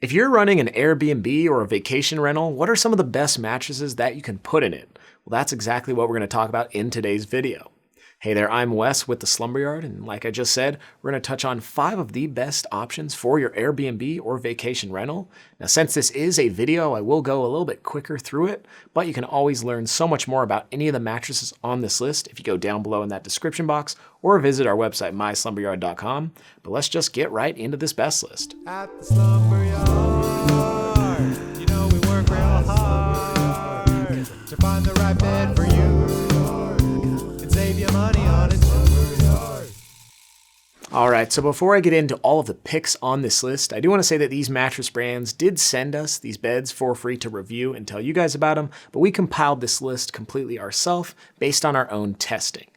If you're running an Airbnb or a vacation rental, what are some of the best mattresses that you can put in it? Well, that's exactly what we're going to talk about in today's video. Hey there, I'm Wes with the Slumber Yard, and like I just said, we're going to touch on 5 of the best options for your Airbnb or vacation rental. Now, since this is a video, I will go a little bit quicker through it, but you can always learn so much more about any of the mattresses on this list if you go down below in that description box or visit our website, myslumberyard.com. But let's just get right into this best list. At the Slumber Yard, you know we work real hard to find the right bed for you and save you money on it. Alright, so before I get into all of the picks on this list, I do want to say that these mattress brands did send us these beds for free to review and tell you guys about them, but we compiled this list completely ourselves based on our own testing.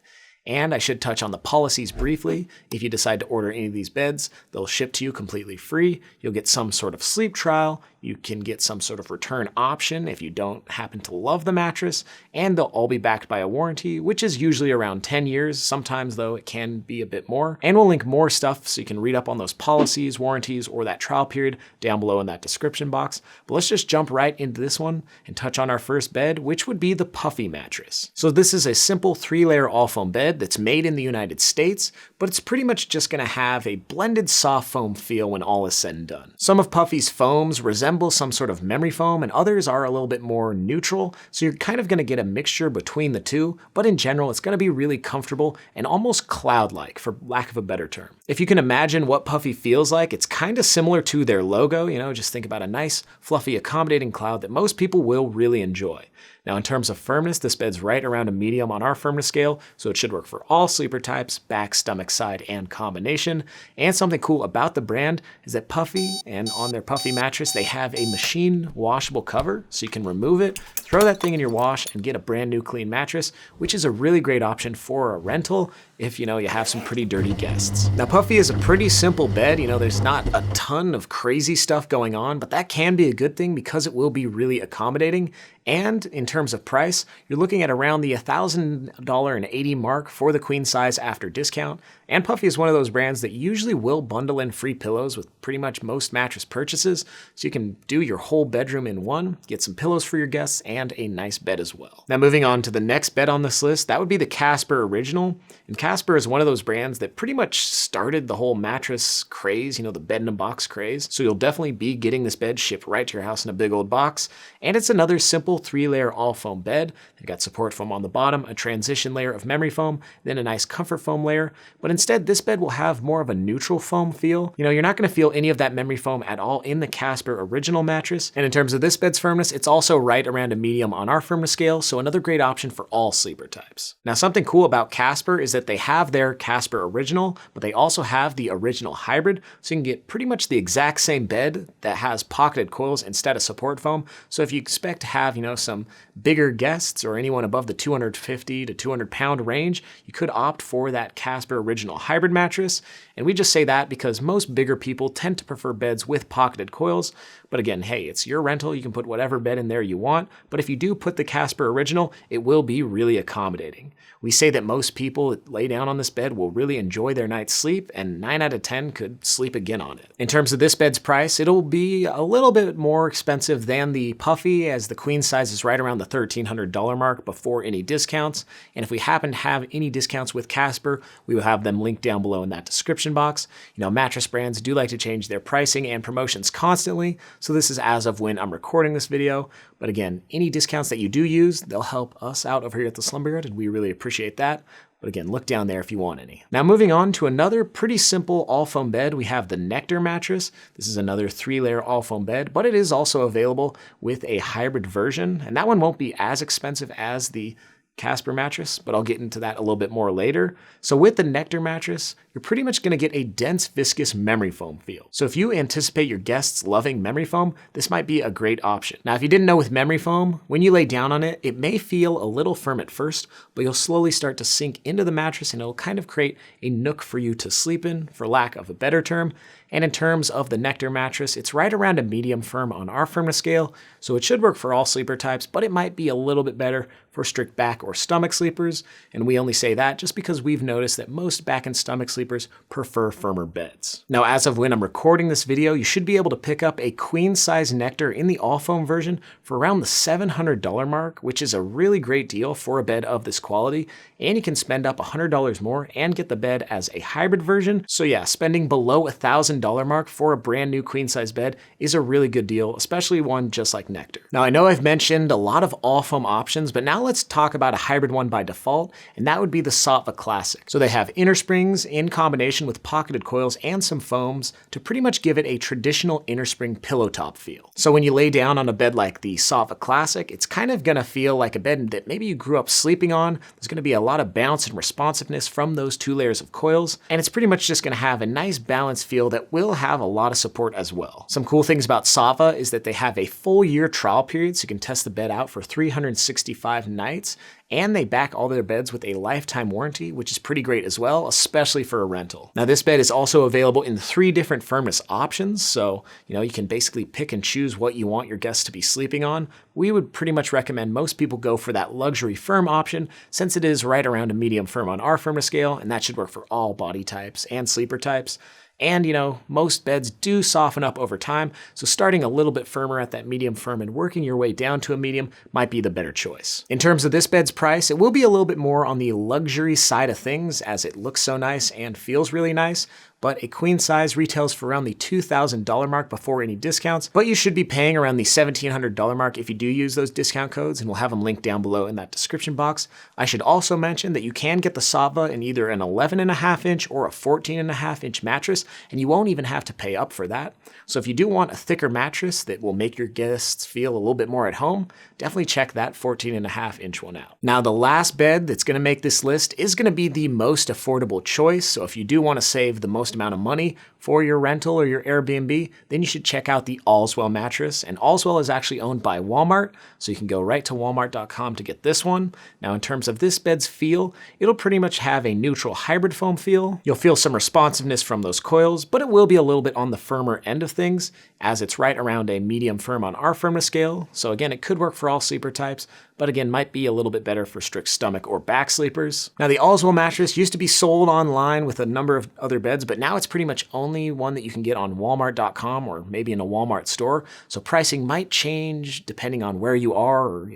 And I should touch on the policies briefly. If you decide to order any of these beds, they'll ship to you completely free. You'll get some sort of sleep trial. You can get some sort of return option if you don't happen to love the mattress. And they'll all be backed by a warranty, which is usually around 10 years. Sometimes, though, it can be a bit more. And we'll link more stuff so you can read up on those policies, warranties, or that trial period down below in that description box. But let's just jump right into this one and touch on our first bed, which would be the Puffy Mattress. So this is a simple 3-layer all-foam bed that's made in the United States, but it's pretty much just going to have a blended soft foam feel when all is said and done. Some of Puffy's foams resemble some sort of memory foam, and others are a little bit more neutral, so you're kind of going to get a mixture between the two, but in general it's going to be really comfortable and almost cloud-like, for lack of a better term. If you can imagine what Puffy feels like, it's kind of similar to their logo, just think about a nice, fluffy, accommodating cloud that most people will really enjoy. Now, in terms of firmness, this bed's right around a medium on our firmness scale, so it should work for all sleeper types, back, stomach, side, and combination. And something cool about the brand is that Puffy, and on their Puffy mattress, they have a machine washable cover, so you can remove it, throw that thing in your wash, and get a brand new clean mattress, which is a really great option for a rental if you have some pretty dirty guests. Now, Puffy is a pretty simple bed. There's not a ton of crazy stuff going on, but that can be a good thing because it will be really accommodating. And in terms of price, you're looking at around the $1,080 mark for the queen size after discount. And Puffy is one of those brands that usually will bundle in free pillows with pretty much most mattress purchases, so you can do your whole bedroom in one, get some pillows for your guests, and a nice bed as well. Now, moving on to the next bed on this list, that would be the Casper Original. And Casper is one of those brands that pretty much started the whole mattress craze, the bed-in-a-box craze. So you'll definitely be getting this bed shipped right to your house in a big old box. And it's another simple 3-layer all-foam bed. They've got support foam on the bottom, a transition layer of memory foam, then a nice comfort foam layer. But instead, this bed will have more of a neutral foam feel. You're not going to feel any of that memory foam at all in the Casper Original mattress. And in terms of this bed's firmness, it's also right around a medium on our firmness scale, so another great option for all sleeper types. Now, something cool about Casper is that they have their Casper Original, but they also have the Original Hybrid, so you can get pretty much the exact same bed that has pocketed coils instead of support foam. So if you expect to have, some bigger guests or anyone above the 250 to 200 pound range, you could opt for that Casper Original Hybrid mattress. And we just say that because most bigger people tend to prefer beds with pocketed coils. But again, hey, it's your rental. You can put whatever bed in there you want. But if you do put the Casper Original, it will be really accommodating. We say that most people that lay down on this bed will really enjoy their night's sleep, and 9 out of 10 could sleep again on it. In terms of this bed's price, it'll be a little bit more expensive than the Puffy, as the queen size is right around the $1,300 mark before any discounts. And if we happen to have any discounts with Casper, we will have them linked down below in that description box. Mattress brands do like to change their pricing and promotions constantly, so this is as of when I'm recording this video. But again, any discounts that you do use, they'll help us out over here at the Slumber Yard, and we really appreciate that. But again, look down there if you want any. Now, moving on to another pretty simple all-foam bed, we have the Nectar Mattress. This is another 3-layer all-foam bed, but it is also available with a hybrid version, and that one won't be as expensive as the Casper mattress, but I'll get into that a little bit more later. So with the Nectar mattress, you're pretty much going to get a dense, viscous memory foam feel. So if you anticipate your guests loving memory foam, this might be a great option. Now, if you didn't know, with memory foam, when you lay down on it, it may feel a little firm at first, but you'll slowly start to sink into the mattress, and it'll kind of create a nook for you to sleep in, for lack of a better term. And in terms of the Nectar mattress, it's right around a medium firm on our firmness scale, so it should work for all sleeper types, but it might be a little bit better for strict back or stomach sleepers. And we only say that just because we've noticed that most back and stomach sleepers prefer firmer beds. Now, as of when I'm recording this video, you should be able to pick up a queen size Nectar in the all foam version for around the $700 mark, which is a really great deal for a bed of this quality. And you can spend up $100 more and get the bed as a hybrid version. So yeah, spending below $1,000 mark for a brand new queen size bed is a really good deal, especially one just like Nectar. Now, I know I've mentioned a lot of all foam options, but now let's talk about a hybrid one by default, and that would be the Saatva Classic. So they have inner springs in combination with pocketed coils and some foams to pretty much give it a traditional inner spring pillow top feel. So when you lay down on a bed like the Saatva Classic, it's kind of gonna feel like a bed that maybe you grew up sleeping on. There's gonna be a lot of bounce and responsiveness from those 2 layers of coils, and it's pretty much just gonna have a nice balanced feel that will have a lot of support as well. Some cool things about Saatva is that they have a full year trial period, so you can test the bed out for 365 nights, and they back all their beds with a lifetime warranty, which is pretty great as well, especially for a rental. Now, this bed is also available in 3 different firmness options, so you can basically pick and choose what you want your guests to be sleeping on. We would pretty much recommend most people go for that luxury firm option, since it is right around a medium firm on our firmness scale, and that should work for all body types and sleeper types. And most beds do soften up over time, so starting a little bit firmer at that medium firm and working your way down to a medium might be the better choice. In terms of this bed's price, it will be a little bit more on the luxury side of things, as it looks so nice and feels really nice. But a queen size retails for around the $2,000 mark before any discounts, but you should be paying around the $1,700 mark if you do use those discount codes, and we'll have them linked down below in that description box. I should also mention that you can get the Saatva in either an 11.5 inch or a 14.5 inch mattress, and you won't even have to pay up for that. So if you do want a thicker mattress that will make your guests feel a little bit more at home, definitely check that 14.5 inch one out. Now, the last bed that's gonna make this list is gonna be the most affordable choice. So if you do wanna save the most amount of money for your rental or your Airbnb, then you should check out the Allswell mattress. And Allswell is actually owned by Walmart, so you can go right to walmart.com to get this one. Now, in terms of this bed's feel, it'll pretty much have a neutral hybrid foam feel. You'll feel some responsiveness from those coils, but it will be a little bit on the firmer end of things, as it's right around a medium firm on our firmness scale. So again, it could work for all sleeper types, but again, might be a little bit better for strict stomach or back sleepers. Now, the Allswell mattress used to be sold online with a number of other beds, but now it's pretty much only one that you can get on walmart.com or maybe in a Walmart store. So pricing might change depending on where you are or,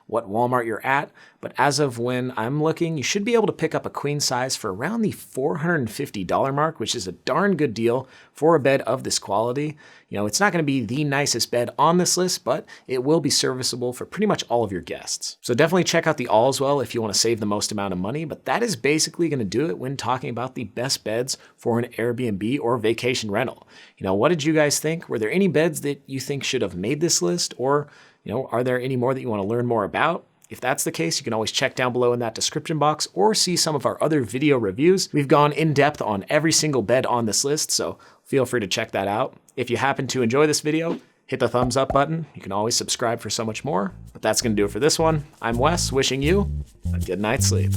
what Walmart you're at. But as of when I'm looking, you should be able to pick up a queen size for around the $450 mark, which is a darn good deal for a bed of this quality. It's not going to be the nicest bed on this list, but it will be serviceable for pretty much all of your guests. So definitely check out the Allswell if you want to save the most amount of money, but that is basically going to do it when talking about the best beds for an Airbnb or vacation rental. What did you guys think? Were there any beds that you think should have made this list, or are there any more that you want to learn more about? If that's the case, you can always check down below in that description box or see some of our other video reviews. We've gone in depth on every single bed on this list, so feel free to check that out. If you happen to enjoy this video, hit the thumbs up button. You can always subscribe for so much more, but that's gonna do it for this one. I'm Wes, wishing you a good night's sleep.